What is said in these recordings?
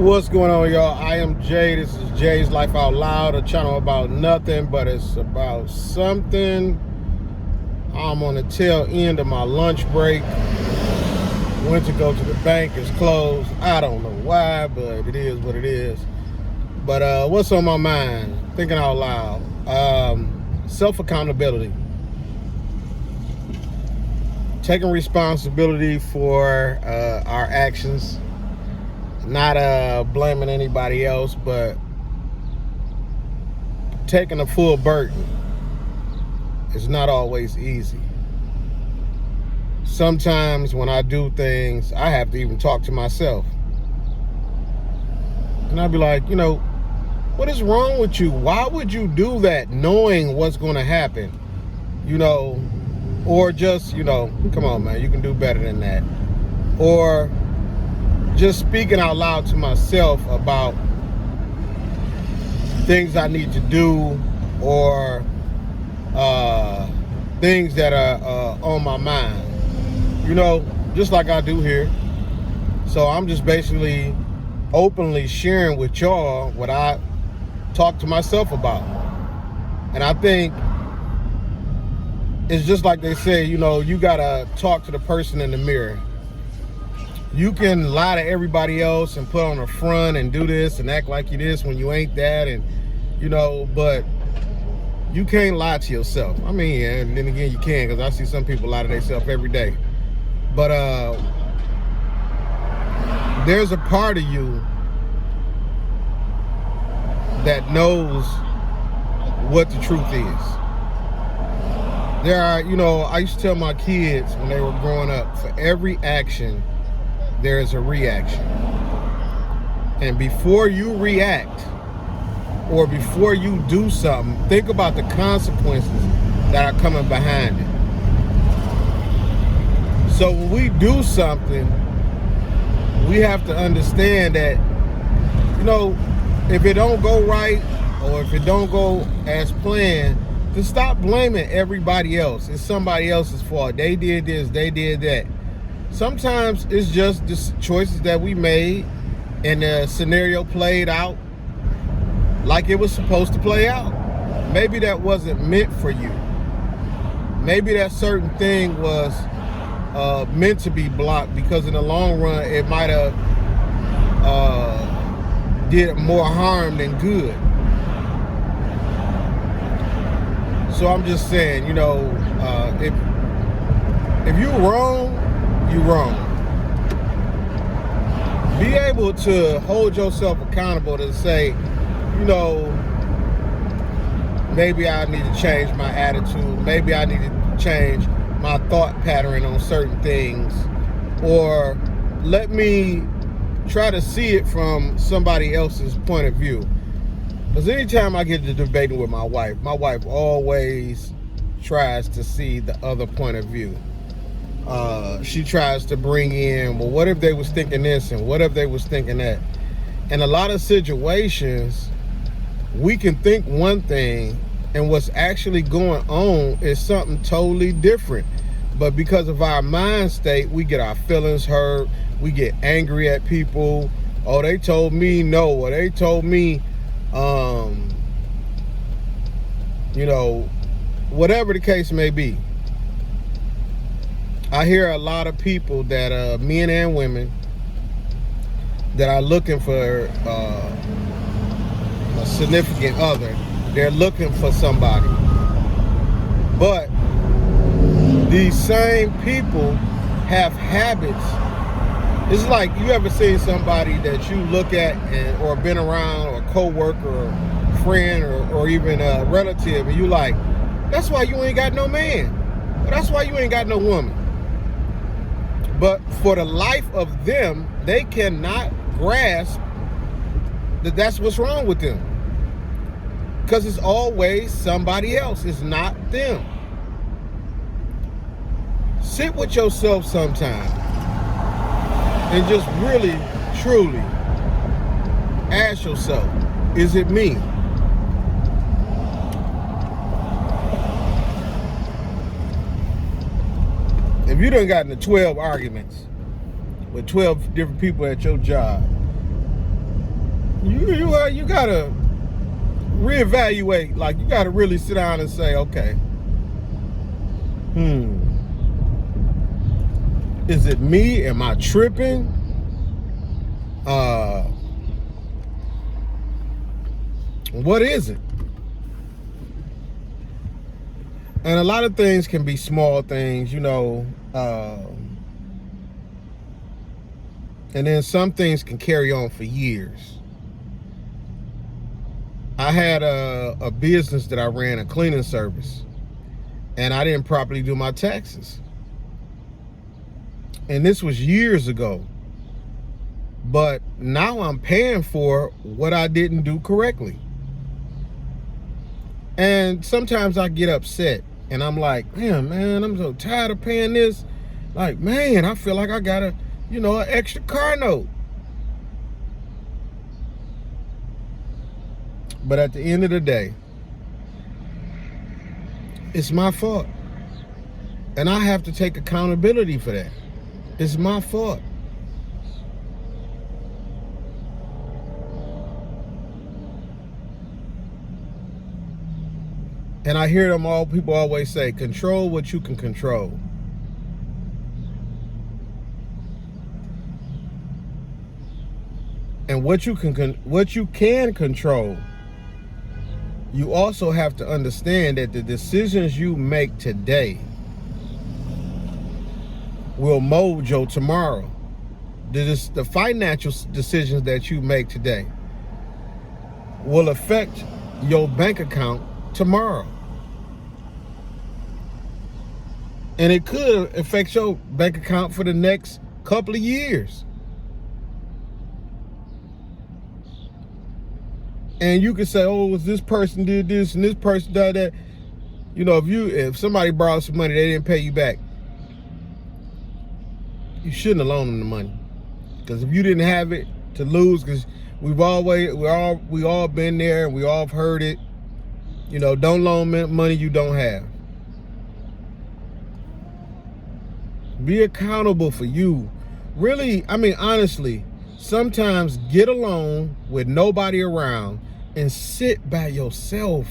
What's going on, y'all? I am Jay. This is Jay's Life Out Loud, a channel about nothing, but it's about something. I'm on the tail end of my lunch break. Went to go to the bank. It's closed. I don't know why, but it is what it is. But what's on my mind? Thinking out loud. Self-accountability. Taking responsibility for our actions. Not blaming anybody else, but taking a full burden is not always easy. Sometimes when I do things, I have to even talk to myself. And I'll be like, what is wrong with you? Why would you do that knowing what's going to happen? Or just, come on, man, you can do better than that. Or just speaking out loud to myself about things I need to do, or things that are on my mind, just like I do here. So I'm just basically openly sharing with y'all what I talk to myself about. And I think it's just like they say, you gotta talk to the person in the mirror. You can lie to everybody else and put on a front and do this and act like you this when you ain't that, and but you can't lie to yourself. I mean, and then again, you can, because I see some people lie to themselves every day. But there's a part of you that knows what the truth is. There are, I used to tell my kids when they were growing up, for every action, there is a reaction. And before you react, or before you do something, think about the consequences that are coming behind it. So when we do something, we have to understand that, if it don't go right, or if it don't go as planned, to stop blaming everybody else. It's somebody else's fault. They did this, they did that. Sometimes it's just the choices that we made, and the scenario played out like it was supposed to play out. Maybe that wasn't meant for you. Maybe that certain thing was meant to be blocked, because in the long run it might have did more harm than good. So I'm just saying, if you're wrong, you're wrong. Be able to hold yourself accountable to say, maybe I need to change my attitude. Maybe I need to change my thought pattern on certain things. Or let me try to see it from somebody else's point of view. Because anytime I get to debating with my wife always tries to see the other point of view. She tries to bring in, well, what if they was thinking this, and what if they was thinking that? In a lot of situations, we can think one thing, and what's actually going on is something totally different. But because of our mind state, we get our feelings hurt. We get angry at people. Oh, they told me no, or they told me, whatever the case may be. I hear a lot of people that, men and women, that are looking for a significant other. They're looking for somebody. But these same people have habits. It's like, you ever seen somebody that you look at or been around, or a co-worker, or friend, or even a relative, and you like, that's why you ain't got no man. Or that's why you ain't got no woman. But for the life of them, they cannot grasp that that's what's wrong with them. Because it's always somebody else. It's not them. Sit with yourself sometime and just really, truly ask yourself, is it me? If you done gotten to 12 arguments with 12 different people at your job, You gotta reevaluate. Like, you gotta really sit down and say, okay, is it me? Am I tripping? What is it? And a lot of things can be small things, and then some things can carry on for years. I had a business that I ran, a cleaning service, and I didn't properly do my taxes. And this was years ago. But now I'm paying for what I didn't do correctly. And sometimes I get upset and I'm like, man, I'm so tired of paying this. Like, man, I feel like I got an extra car note. But at the end of the day, it's my fault. And I have to take accountability for that. It's my fault. And I hear people always say, control what you can control. And what you can control, you also have to understand that the decisions you make today will mold your tomorrow. The financial decisions that you make today will affect your bank account tomorrow. And it could affect your bank account for the next couple of years. And you can say, oh, this person did this and this person did that. If somebody borrowed some money, they didn't pay you back, you shouldn't have loaned them the money. Because if you didn't have it to lose, because we all been there and we all heard it. Don't loan money you don't have. Be accountable for you. Really, honestly, sometimes get alone with nobody around and sit by yourself.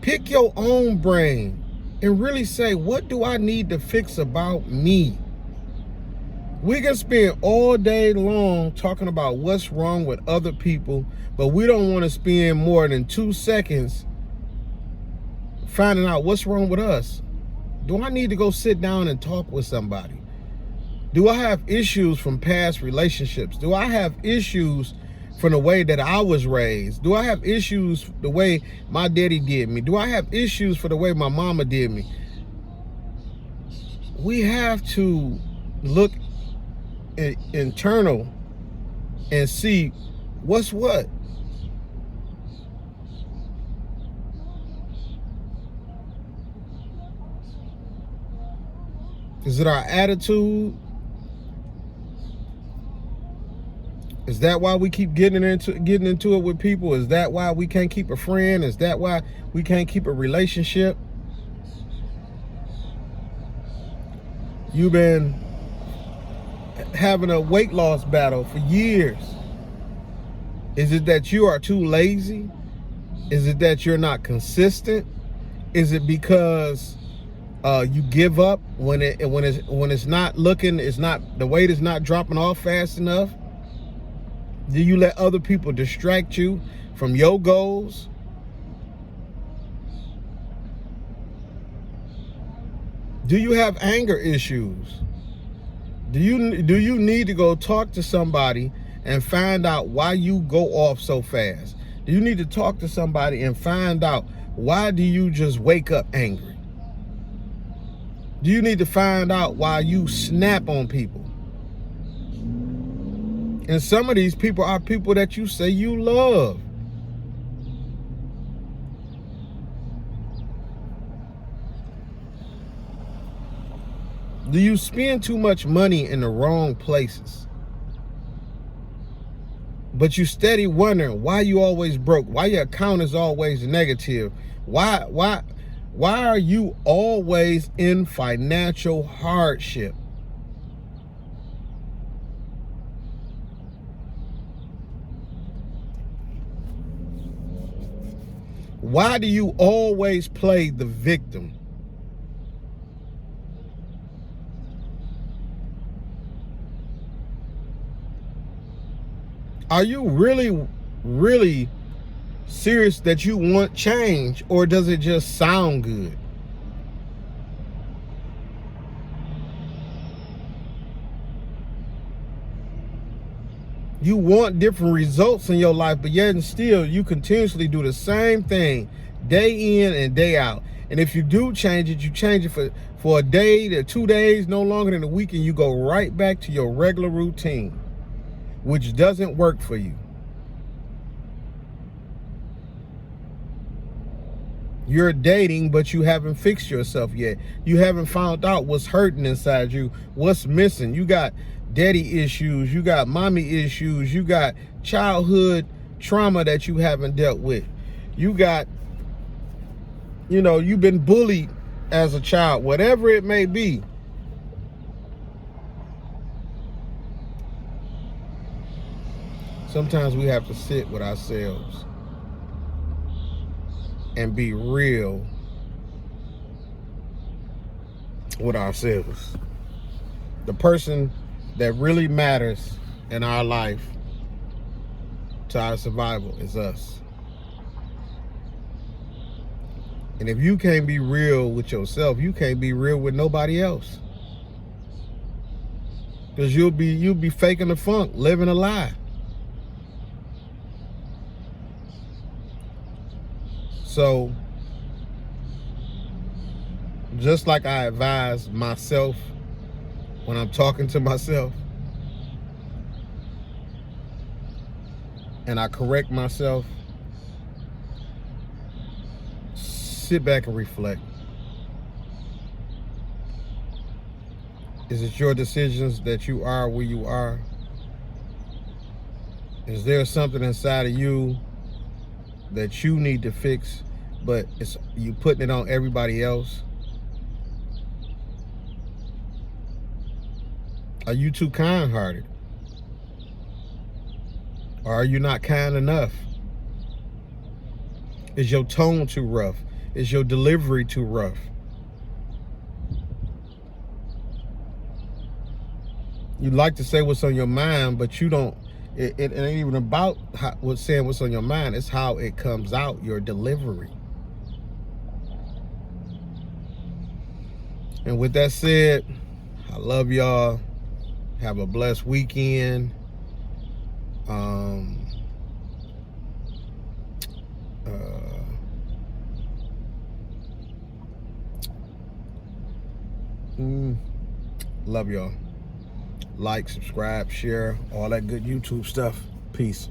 Pick your own brain and really say, what do I need to fix about me? We can spend all day long talking about what's wrong with other people, but we don't want to spend more than 2 seconds finding out what's wrong with us. Do I need to go sit down and talk with somebody? Do I have issues from past relationships? Do I have issues from the way that I was raised? Do I have issues the way my daddy did me? Do I have issues for the way my mama did me? We have to look internal and see what's what. Is it our attitude? Is that why we keep getting into it with people? Is that why we can't keep a friend? Is that why we can't keep a relationship? You've been having a weight loss battle for years. Is it that you are too lazy? Is it that you're not consistent? Is it because you give up when it's not the weight is not dropping off fast enough? Do you let other people distract you from your goals? Do you have anger issues? Do you need to go talk to somebody and find out why you go off so fast? Do you need to talk to somebody and find out why do you just wake up angry? Do you need to find out why you snap on people? And some of these people are people that you say you love. Do you spend too much money in the wrong places? But you steady wondering why you always broke, why your account is always negative. Why are you always in financial hardship? Why do you always play the victim? Are you really, really serious that you want change, or does it just sound good? You want different results in your life, but yet and still you continuously do the same thing day in and day out. And if you do change it, you change it for a day to 2 days, no longer than a week, and you go right back to your regular routine, which doesn't work for you. You're dating, but you haven't fixed yourself yet. You haven't found out what's hurting inside you, what's missing. You got daddy issues, you got mommy issues, you got childhood trauma that you haven't dealt with. You got, you've been bullied as a child, whatever it may be. Sometimes we have to sit with ourselves and be real with ourselves. The person that really matters in our life to our survival is us. And if you can't be real with yourself, you can't be real with nobody else. Because you'll be faking the funk, living a lie. So, just like I advise myself when I'm talking to myself, and I correct myself, sit back and reflect. Is it your decisions that you are where you are? Is there something inside of you that you need to fix, but it's you putting it on everybody else? Are you too kind-hearted? Or are you not kind enough? Is your tone too rough? Is your delivery too rough? You like to say what's on your mind, but you don't. It ain't even about saying what's on your mind. It's how it comes out, your delivery. And with that said, I love y'all. Have a blessed weekend. Love y'all. Like, subscribe, share, all that good YouTube stuff. Peace.